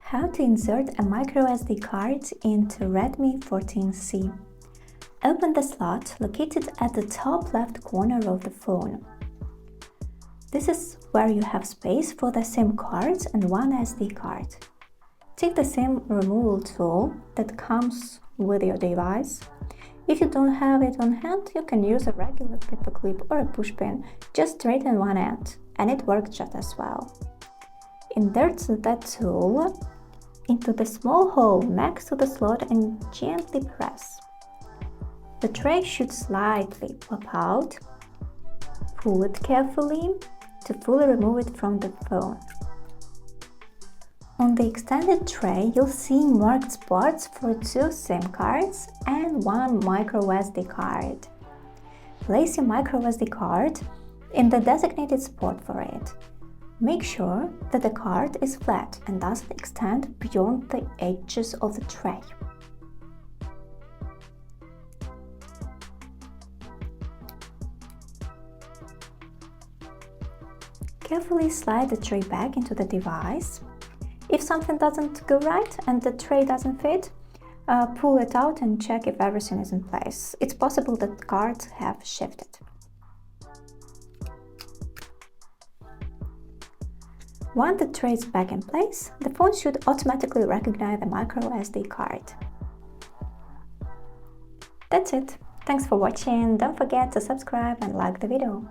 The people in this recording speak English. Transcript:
How to insert a microSD card into Redmi 14C. Open the slot located at the top left corner of the phone. This is where you have space for the SIM cards and one SD card. Take the SIM removal tool that comes with your device. If you don't have it on hand, you can use a regular paperclip or a push pin. Just straighten one end, and it works just as well. Insert that tool into the small hole next to the slot and gently press. The tray should slightly pop out. Pull it carefully to fully remove it from the phone. On the extended tray, you'll see marked spots for 2 SIM cards and 1 microSD card. Place your microSD card in the designated spot for it. Make sure that the card is flat and doesn't extend beyond the edges of the tray. Carefully slide the tray back into the device. If something doesn't go right and the tray doesn't fit, pull it out and check if everything is in place. It's possible that cards have shifted. Once the tray is back in place, the phone should automatically recognize the microSD card. That's it. Thanks for watching. Don't forget to subscribe and like the video.